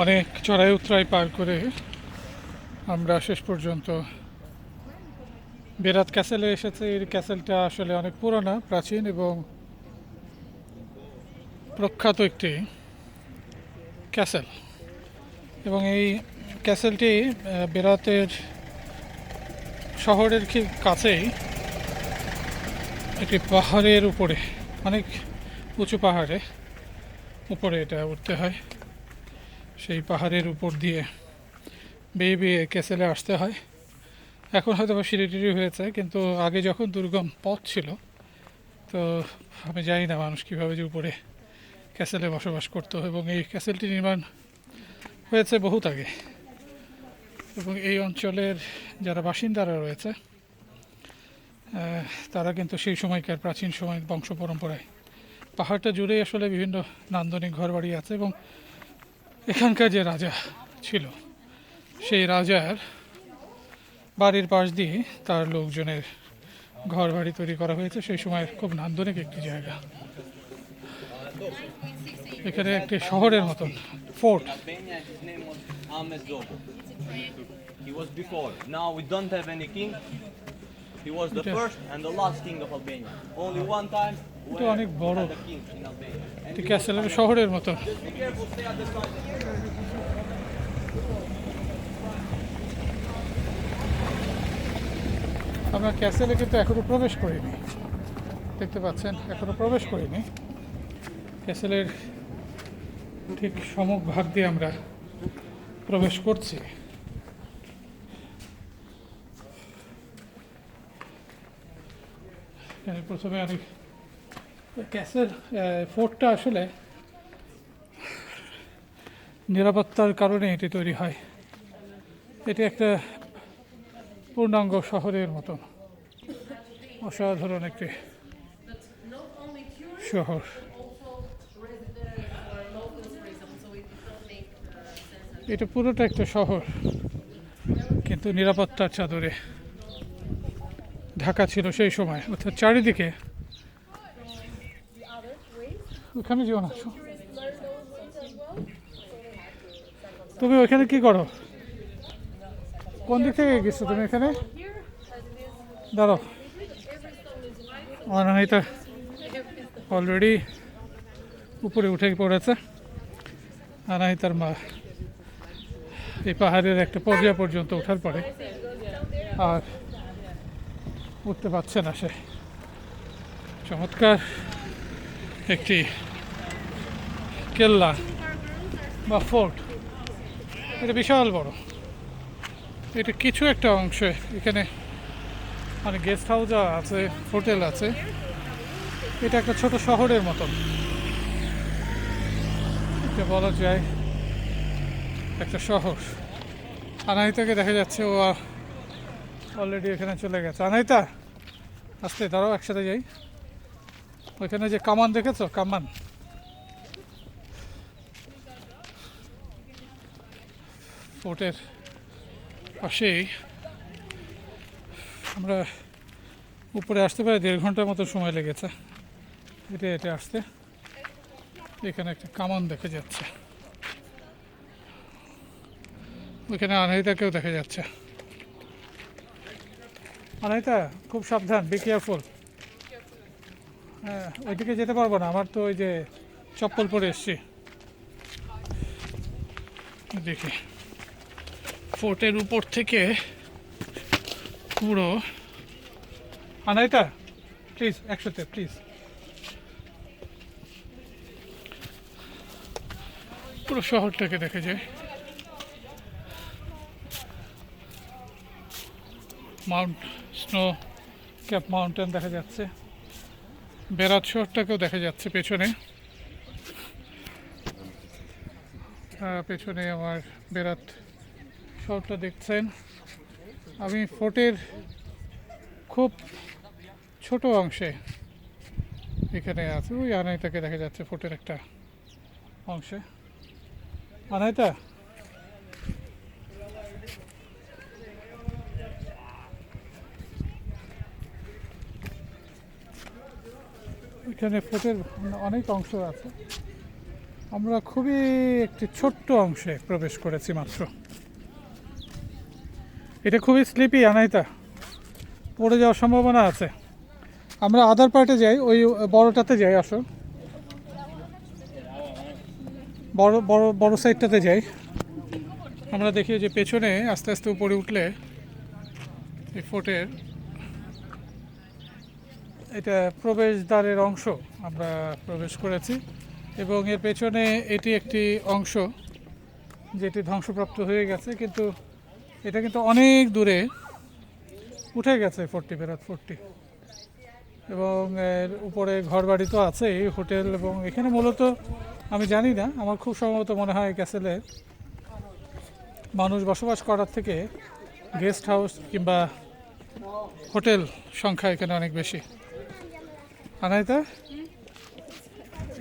অনেক চড়াই উতরাই পার করে আমরা শেষ পর্যন্ত বেরাত ক্যাসেলে এসেছে। এই ক্যাসেলটা আসলে অনেক পুরনো, প্রাচীন এবং প্রখ্যাত একটি ক্যাসেল। এবং এই ক্যাসেলটি বেরাতের শহরের ঠিক কাছেই একটি পাহাড়ের উপরে, অনেক উঁচু পাহাড়ে উপরে এটা উঠতে হয়। সেই পাহাড়ের উপর দিয়ে বেয়ে বেয়ে ক্যাসেলে আসতে হয়। এখন হয়তো বা সিঁড়ি টিড়ি হয়েছে, কিন্তু আগে যখন দুর্গম পথ ছিল, তো আমি জানি না মানুষ কীভাবে যে উপরে ক্যাসেলে বসবাস করতো। এবং এই ক্যাসেলটি নির্মাণ হয়েছে বহুত আগে, এবং এই অঞ্চলের যারা বাসিন্দারা রয়েছে তারা কিন্তু সেই সময়কার প্রাচীন সময়ের বংশ পরম্পরায় পাহাড়টা জুড়েই আসলে বিভিন্ন নান্দনিক ঘরবাড়ি আছে। এবং এখানকার যে রাজা ছিল, সেই রাজার বাড়ির পাশ দিয়ে তার লোকজনের ঘর বাড়ি তৈরি করা হয়েছে। সেই সময়ের খুব নান্দনিক একটি জায়গা। এখানে একটি শহরের মতন fort. He was before. Now we don't have any king. He was the first and the last king of Albania. Only one time এটা অনেক we বড় had a king in Albania. And একটি ক্যাসেলের শহরের মতন। just be careful, stay at the side. আমরা ক্যাসেলে কিন্তু এখনো প্রবেশ করিনি, দেখতে পাচ্ছেন, এখনো প্রবেশ করিনি। ক্যাসেলের ঠিক সম্মুখ ভাগ দিয়ে আমরা প্রবেশ করছি। প্রথমে অনেক ক্যাসেল ফোর্টটা আসলে নিরাপত্তার কারণে এটি তৈরি হয়। এটি একটা পূর্ণাঙ্গ শহরের মতন অসাধারণ একটি শহর। এটা পুরোটা একটা শহর, কিন্তু নিরাপত্তার চাদরে ঢাকা ছিল সেই সময়। অর্থাৎ চারিদিকে, ওখানে যেও না, তুমি ওইখানে কি করো? কোন দিক থেকে গেছো তুমি? এখানে দাঁড়াও, অনাহিতা অলরেডি উপরে উঠে পড়েছে। অনাহিতার মা এই পাহাড়ের একটা পর্যায় পর্যন্ত ওঠার পরে আর উঠতে পারছে না সে। চমৎকার একটি কেল্লা বা ফোর্ট, এটা বিশাল বড়। এটা কিছু একটা অংশে এখানে মানে গেস্ট হাউস আছে, হোটেল আছে। এটা একটা ছোট শহরের মতন, এটা বলা যায় একটা শহর। আনাহিতাকে দেখা যাচ্ছে, ও অলরেডি এখানে চলে গেছে। আনাহিতা, আস্তে দাঁড়াও, একসাথে যাই। ওইখানে যে কামান দেখেছো, কামান, ফোর্টের পাশেই আমরা উপরে আসতে প্রায় 1.5 ঘন্টার মতো সময় লেগেছে হেঁটে হেঁটে আসতে। এখানে একটা কামান দেখা যাচ্ছে, ওইখানে আনাহিতাকেও দেখা যাচ্ছে। আনাহিতা, খুব সাবধান, বি কেয়ারফুল। হ্যাঁ, ওইদিকে যেতে পারবো না, আমার তো ওই যে চপ্পল পরে এসছি। দেখি ফোর্টের উপর থেকে পুরো, আনাহিতা প্লিজ একসাথে, প্লিজ, পুরো শহরটাকে দেখা যায়। মাউন্ট স্নো ক্যাপ মাউন্টেন দেখা যাচ্ছে, বেরাত শহরটাকেও দেখা যাচ্ছে পেছনে। পেছনে আমার বেরাত শহরটা দেখছেন। আমি ফোর্টের খুব ছোট অংশে এখানে আছে। ওই আনাইতাকে দেখা যাচ্ছে ফোর্টের একটা অংশে। আনাইতা, এখানে ফোর্টের অনেক অংশ আছে। আমরা খুবই একটি ছোট্ট অংশে প্রবেশ করেছি মাত্র। এটা খুবই স্লিপি আনাইতা, পড়ে যাওয়ার সম্ভাবনা আছে। আমরা আদার পার্টে যাই, ওই বড়টাতে যাই, আসো বড় বড় বড় সাইডটাতে যাই। আমরা দেখি যে পেছনে আস্তে আস্তে উপরে উঠলে এই ফোর্টের এটা প্রবেশদ্বারের অংশ আমরা প্রবেশ করেছি, এবং এর পেছনে এটি একটি অংশ যেটি ধ্বংসপ্রাপ্ত হয়ে গেছে, কিন্তু এটা কিন্তু অনেক দূরে উঠে গেছে ফোর্টটি, বেরাত ফোর্টটি। এবং এর উপরে ঘরবাড়ি তো আছে, হোটেল, এবং এখানে মূলত আমি জানি না, আমার খুব সম্ভবত মনে হয় ক্যাসেলে মানুষ বসবাস করার থেকে গেস্ট হাউস কিংবা হোটেল সংখ্যা এখানে অনেক বেশি। আনাইতা,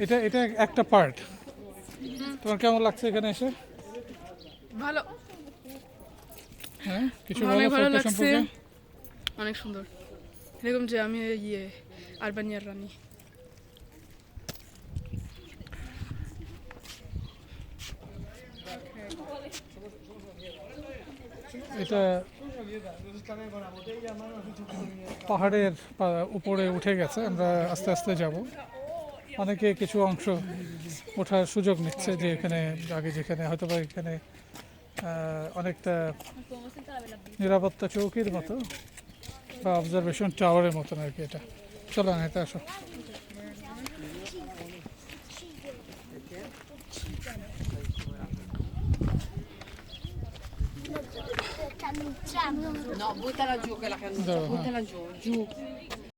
এটা এটা একটা পার্ট। তোমার কেমন লাগছে এখানে এসে? ভালো, হ্যাঁ, কিছু অনেক বলো ভালো ফোর্টটা লাগছে, সম্পর্কে? অনেক সুন্দর। এরকম যে আমি আলবানিয়ার রানী। এটা পাহাড়ের উপরে উঠে গেছে, আমরা আস্তে আস্তে যাব। অনেকে কিছু অংশ ওঠার সুযোগ নিচ্ছে, যে এখানে আগে যেখানে হয়তো বা এখানে অনেকটা নিরাপত্তা চৌকির মতো বা অবজারভেশন টাওয়ারের মতন আর কি এটা। চলো না, এটা আসো। No, buttala giù che la cannuccia, Dove? buttala giù, giù.